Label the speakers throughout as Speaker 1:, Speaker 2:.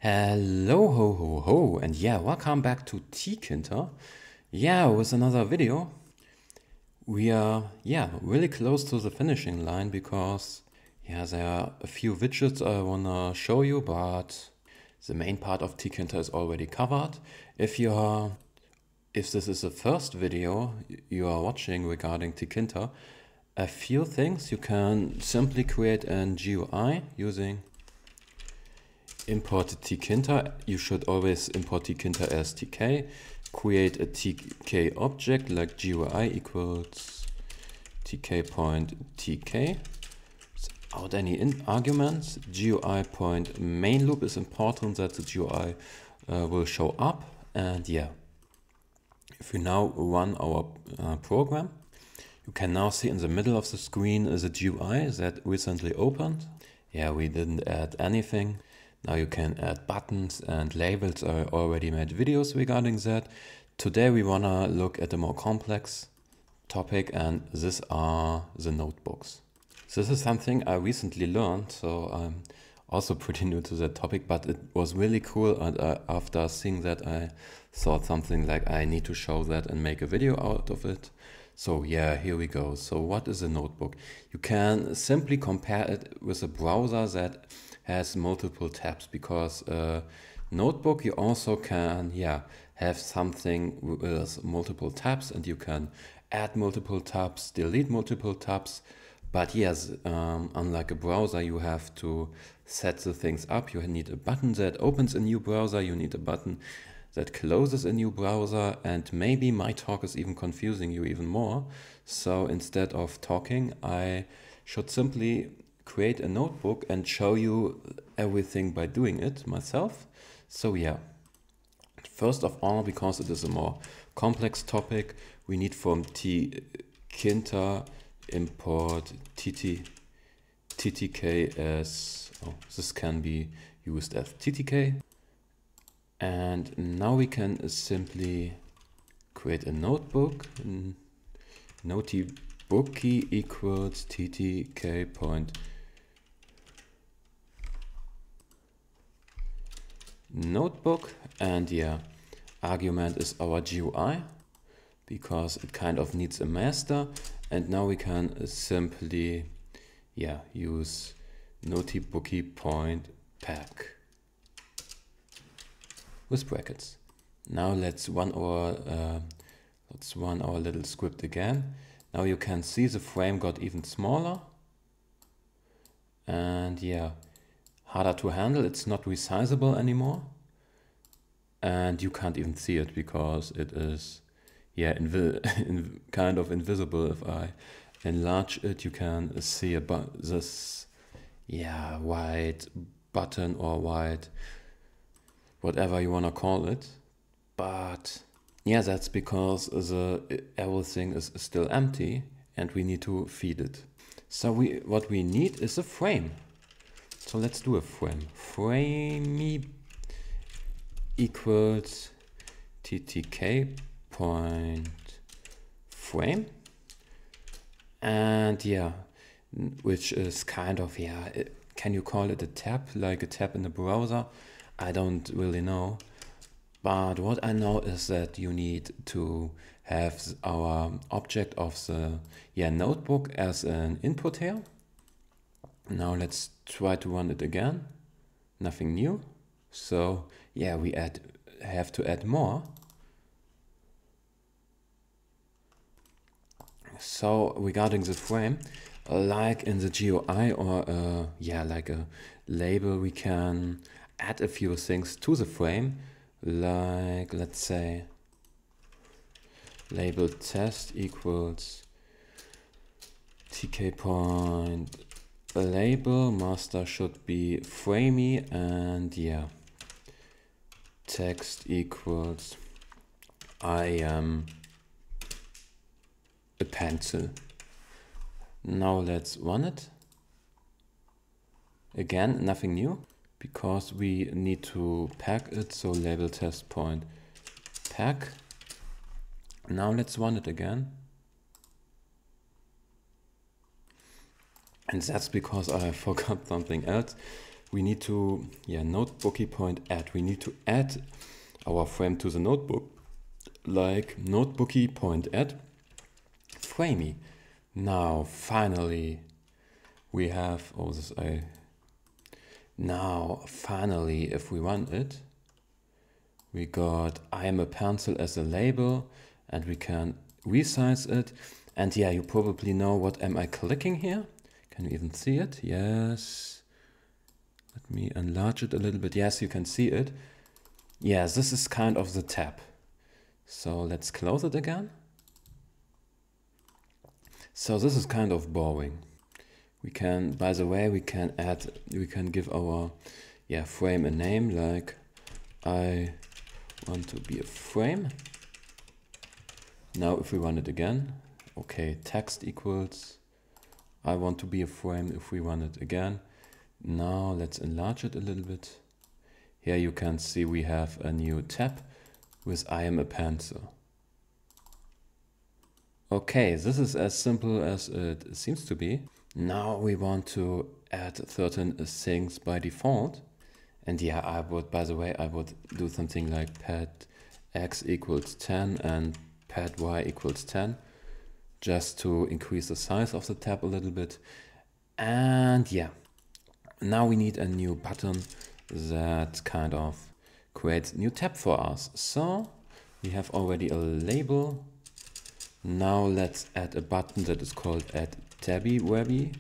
Speaker 1: Hello, ho, ho, ho, and yeah, welcome back to Tkinter. Yeah, with another video. We are, really close to the finishing line because, there are a few widgets I wanna show you, but the main part of Tkinter is already covered. If this is the first video you are watching regarding Tkinter, a few things you can simply create an GUI using import Tkinter. You should always import Tkinter as tk. Create a tk object like GUI equals tk.tk without any arguments. GUI point main loop is important that the GUI will show up. And if we now run our program, you can now see in the middle of the screen is a GUI that recently opened. We didn't add anything. Now you can add buttons and labels. I already made videos regarding that. Today we wanna look at a more complex topic, and these are the notebooks. This is something I recently learned, so I'm also pretty new to that topic, but it was really cool, and after seeing that I thought something like I need to show that and make a video out of it. So here we go. So what is a notebook? You can simply compare it with a browser that has multiple tabs, because notebook you also can have something with multiple tabs, and you can add multiple tabs, delete multiple tabs. But yes, unlike a browser, you have to set the things up. You need a button that opens a new browser, you need a button that closes a new browser, and maybe my talk is even confusing you even more. So instead of talking, I should simply create a notebook and show you everything by doing it myself. So first of all, because it is a more complex topic, we need from Tkinter import ttk as, this can be used as ttk. And now we can simply create a notebook. Notebookie equals ttk point notebook, and argument is our GUI, because it kind of needs a master. And now we can simply use notebookie point pack with brackets. Now let's run our little script again. Now you can see the frame got even smaller, and harder to handle. It's not resizable anymore, and you can't even see it because it is kind of invisible. If I enlarge it, you can see about this white button or white whatever you want to call it. But that's because everything is still empty and we need to feed it. So what we need is a frame. So let's do a frame. Frame equals ttk point frame, and which is kind of can you call it a tab, like a tab in the browser? I don't really know, but what I know is that you need to have our object of the notebook as an input here. Now let's try to run it again. Nothing new. So we have to add more. So regarding the frame, like in the GUI or like a label, we can add a few things to the frame, like let's say label test equals tk point label, master should be framey, and text equals I am a pencil. Now let's run it again. Nothing new, because we need to pack it. So label test point pack. Now let's run it again. And that's because I forgot something else. we need to, notebookie point add. We need to add our frame to the notebook, like notebookie point add framey. Now finally we have, now finally if we run it, we got I am a pencil as a label, and we can resize it. And yeah, you probably know what am I clicking here. Can you even see it? Yes. Let me enlarge it a little bit. Yes, you can see it. Yes, this is kind of the tab. So let's close it again. So this is kind of boring. We can, by the way, we can give our frame a name, like I want to be a frame. Now if we run it again, okay, text equals I want to be a frame. If we run it again, now let's enlarge it a little bit. Here you can see we have a new tab with I am a pencil. Okay, this is as simple as it seems to be. Now we want to add certain things by default. And yeah, I would do something like pad x equals 10 and pad y equals 10, just to increase the size of the tab a little bit. And yeah, now we need a new button that kind of creates new tab for us. So we have already a label. Now let's add a button that is called add tabby webby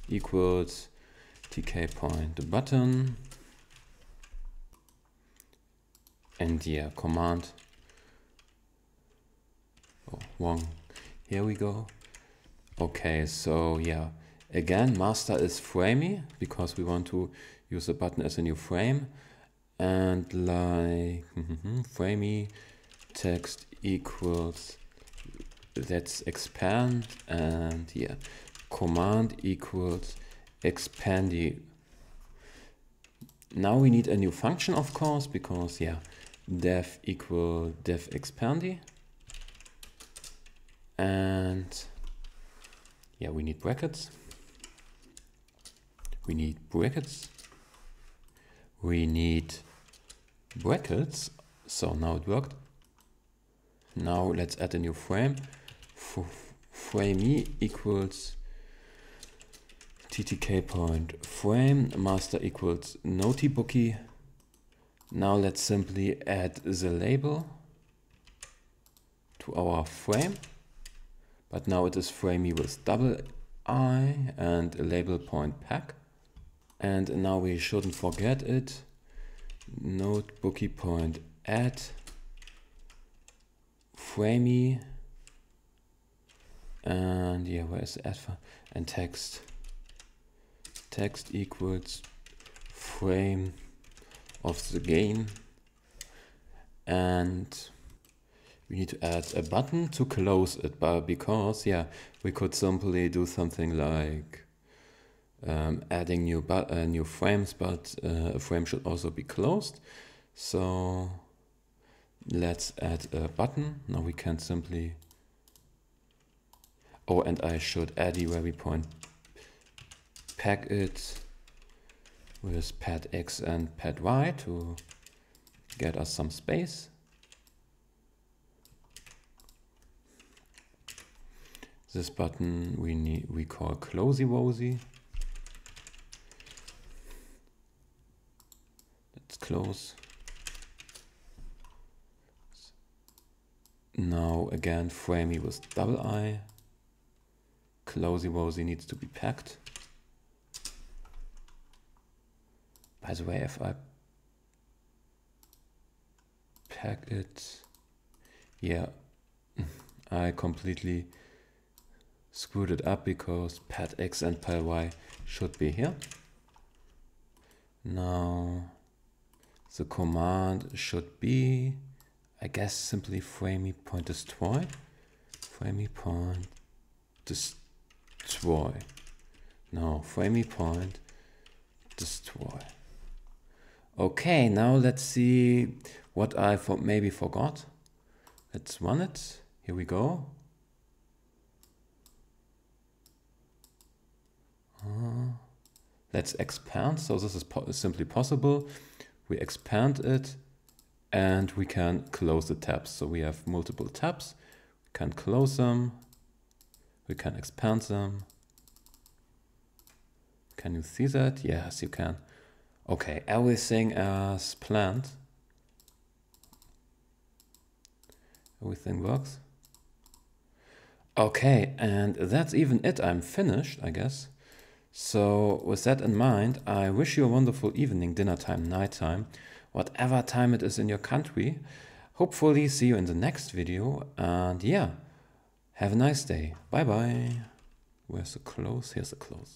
Speaker 1: equals tk point button. And yeah, command. Oh, wrong. Here we go. Okay, so yeah, again, master is framey because we want to use the button as a new frame. And like framey text equals, let's expand, and yeah, command equals expandy. Now we need a new function, of course, because yeah, def equal def expandy. And yeah, we need brackets. We need brackets. We need brackets. So now it worked. Now let's add a new frame. Framey equals ttk point frame, master equals notebookie. Now let's simply add the label to our frame, but now it is framey with double I and a label point pack. And now we shouldn't forget it. Notebookie point add framey, and yeah, where is the add file? And text equals frame of the game. And we need to add a button to close it, but because yeah, we could simply do something like adding new frames, but a frame should also be closed. So let's add a button. Now we can simply, oh, and I should add where we point pack it with pad x and pad y to get us some space. This button we call closey wosey. Let's close. Now again, framey with double I. Closey wosey needs to be packed. By the way, if I pack it, yeah, I completely screwed it up because pad x and pad y should be here. Now the command should be, I guess, simply framey point destroy. Framey point destroy. No, framey point destroy. Okay, now let's see what I maybe forgot. Let's run it. Here we go. Let's expand. So this is simply possible. We expand it and we can close the tabs. So we have multiple tabs. We can close them. We can expand them. Can you see that? Yes, you can. Okay, everything as planned. Everything works. Okay, and that's even it. I'm finished, I guess. So with that in mind, I wish you a wonderful evening, dinner time, night time, whatever time it is in your country. Hopefully see you in the next video. And yeah, have a nice day. Bye bye. Where's the close? Here's the close.